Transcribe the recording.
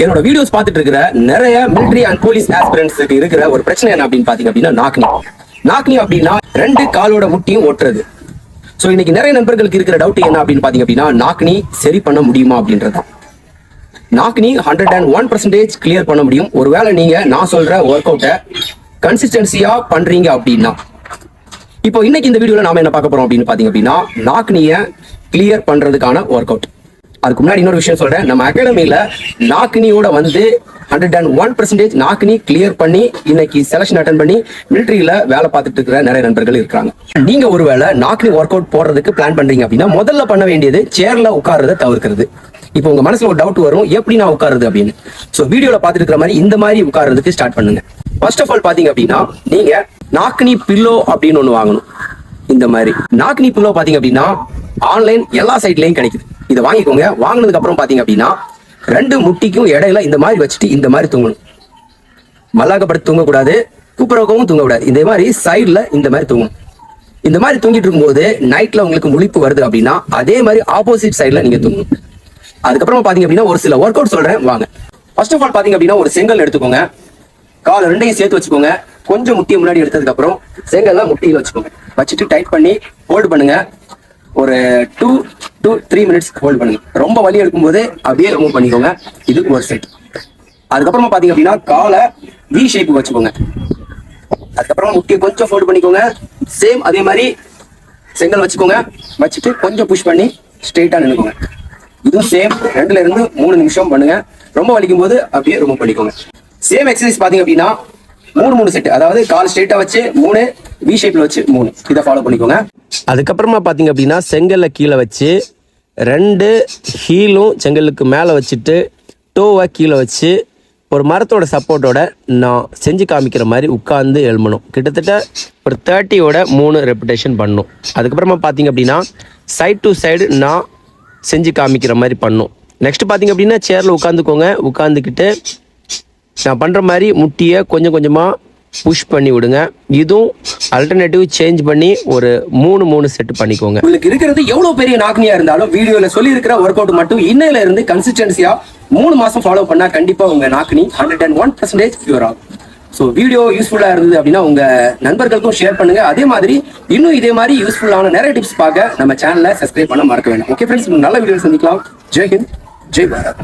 என்னோட வீடியோஸ் பார்த்துட்டு இருக்கிற நிறைய மிலிட்டரி அண்ட் போலீஸ் ஆஸ்பிரண்ட்ஸ்க்கு இருக்கிற ஒரு பிரச்சனை என்ன அப்படின்னு பாத்தீங்க அப்படின்னா நாக்னி அப்படின்னா ரெண்டு காலோட முட்டியும் ஓட்டுறது. சோ இன்னைக்கு நிறைய நண்பர்களுக்கு இருக்கிற டவுட் என்ன அப்படின்னு பாத்தீங்க அப்படின்னா நாக்னி சரி பண்ண முடியுமா அப்படின்றதான். நாக்னி 101% கிளியர் பண்ண முடியும். ஒருவேளை நீங்க நான் சொல்ற ஒர்க் அவுட்டை கன்சிஸ்டன்சியா பண்றீங்க அப்படின்னா. இப்போ இன்னைக்கு இந்த வீடியோல நாம என்ன பார்க்க போறோம் அப்படின்னு பாத்தீங்க அப்படின்னா நாக்னிய கிளியர் பண்றதுக்கான ஒர்க் அவுட். அதுக்கு முன்னாடி இன்னொரு விஷயம் சொல்றேன். நம்ம அகாடமியில நாக்னியோட வந்து 101% நாக்னி கிளியர் பண்ணி இன்னைக்கு செலக்ஷன் அட்டன் பண்ணி மிலிட்டரியில வேலை பார்த்துட்டு இருக்கிற நிறைய நண்பர்கள் இருக்காங்க. நீங்க ஒருவேளை நாக்னி ஒர்க் அவுட் போடுறதுக்கு பிளான் பண்றீங்க அப்படின்னா முதல்ல பண்ண வேண்டியது சேர்ல உட்கார்றத தவிர்க்கிறது. இப்போ உங்க மனசுல ஒரு டவுட் வரும், எப்படி நான் உட்காருது அப்படின்னு. சோ வீடியோல பார்த்துட்டு இருக்கிற மாதிரி இந்த மாதிரி உட்கார்றதுக்கு ஸ்டார்ட் பண்ணுங்க. ஃபர்ஸ்ட் ஆஃப் ஆல் பாத்தீங்க அப்படின்னா நீங்க நாக்னி பில்லோ அப்படின்னு ஒண்ணு வாங்கணும். இந்த மாதிரி நாக்னி பில்லோ பாத்தீங்க அப்படின்னா ஆன்லைன் எல்லா சைட்லயும் கிடைக்குது. இதை வாங்கிக்கோங்க. வாங்கினதுக்கு அப்புறம் பாத்தீங்க அப்படின்னா ரெண்டு முட்டிக்கும் இடையில இந்த மாதிரி வச்சுட்டு இந்த மாதிரி தூங்கணும். மல்லாக்கப்படுத்தி தூங்கக்கூடாது, கூப்பிடவும் தூங்கக்கூடாது. இந்த மாதிரி சைட்ல இந்த மாதிரி தூங்கணும். இந்த மாதிரி தூங்கிட்டு இருக்கும்போது நைட்ல உங்களுக்கு முழிப்பு வருது அப்படின்னா அதே மாதிரி ஆப்போசிட் சைட்ல நீங்க தூங்கணும். அதுக்கப்புறம் பாத்தீங்க அப்படின்னா ஒரு சில ஒர்க் அவுட் சொல்றேன் வாங்க. ஃபர்ஸ்ட் ஆஃப் ஆல் பாத்தீங்க அப்படின்னா ஒரு செங்கல் எடுத்துக்கோங்க. கால் ரெண்டையும் சேர்த்து வச்சுக்கோங்க. கொஞ்சம் முட்டியை முன்னாடி எடுத்ததுக்கு அப்புறம் செங்கல்லாம் முட்டியில வச்சுக்கோங்க. வச்சுட்டு டைட் பண்ணி ஹோல்டு பண்ணுங்க. ஒரு 2 to 3 minutes ஹோல்ட் பண்ணுங்க. ரொம்ப வலி எடுக்கும்போது அப்படியே ரிமூவ் பண்ணிக்கோங்க. இது ஒரு செட். அதுக்கப்புறமா பாத்தீங்க அப்படின்னா காலை வி ஷேப் வச்சுக்கோங்க. அதுக்கப்புறமா முட்டியை கொஞ்சம் ஃபோல்ட் பண்ணிக்கோங்க. சேம் அதே மாதிரி செங்கல் வச்சுக்கோங்க. வச்சுட்டு கொஞ்சம் புஷ் பண்ணி ஸ்ட்ரெயிட்டா நின்னுக்கோங்க. இதுவும் சேம் 2 to 3 நிமிஷம் பண்ணுங்க. ரொம்ப வலிக்கும் போது அப்படியே ரிமூவ் பண்ணிக்கோங்க. சேம் எக்ஸசைஸ் பாத்தீங்க அப்படின்னா 3 செட். அதாவது கால் ஸ்ட்ரெயிட்டா வச்சு 3, வி ஷேப்ல வச்சு 3. இதை ஃபாலோ பண்ணிக்கோங்க. அதுக்கப்புறமா பாத்தீங்க அப்படின்னா செங்கல்ல கீழே வச்சு 2 ஹீலும் செங்கலுக்கு மேலே வச்சுட்டு டோவை கீழே வச்சு ஒரு மரத்தோட சப்போர்ட்டோட நான் செஞ்சு காமிக்கிற மாதிரி உட்கார்ந்து எழுமணும். கிட்டத்தட்ட ஒரு 30ோட 3 ரெப்பிடேஷன் பண்ணணும். அதுக்கப்புறமா பார்த்தீங்க அப்படின்னா சைட் டு சைடு நான் செஞ்சு காமிக்கிற மாதிரி பண்ணணும். நெக்ஸ்ட் பார்த்தீங்க அப்படின்னா சேரில் உட்காந்துக்கோங்க. உட்காந்துக்கிட்டு நான் பண்ணுற மாதிரி முட்டியை கொஞ்சம் கொஞ்சமாக புஷ் பண்ணி விடுங்க. இதுவும் அல்டர்னேட்டிவ் சேஞ்ச் பண்ணி ஒரு 3 செட் பண்ணிக்கோங்க. உங்களுக்கு இருக்கிறது எவ்வளவு பெரிய நாக்னியா இருந்தாலும் வீடியோல சொல்லி இருக்கிற ஒர்க் அவுட் மட்டும் இன்னையில இருந்து கன்சிஸ்டன்சியா 3 மாசம் ஃபாலோ பண்ணா கண்டிப்பா உங்க நாக்னி 101% கியூர் ஆகும். ஸோ வீடியோ யூஸ்ஃபுல்லா இருந்தது அப்படின்னா உங்க நண்பர்களுக்கும் ஷேர் பண்ணுங்க. அதே மாதிரி இன்னும் இதே மாதிரி யூஸ்ஃபுல்லான நிறைய டிப்ஸ் பார்க்க நம்ம சேனலை சப்ஸ்கிரைப் பண்ண மறக்க வேண்டாம். ஓகே ஃப்ரெண்ட்ஸ், நல்ல வீடியோ சந்திக்கலாம். ஜெய் ஹிந்த், ஜெய் பாரத்.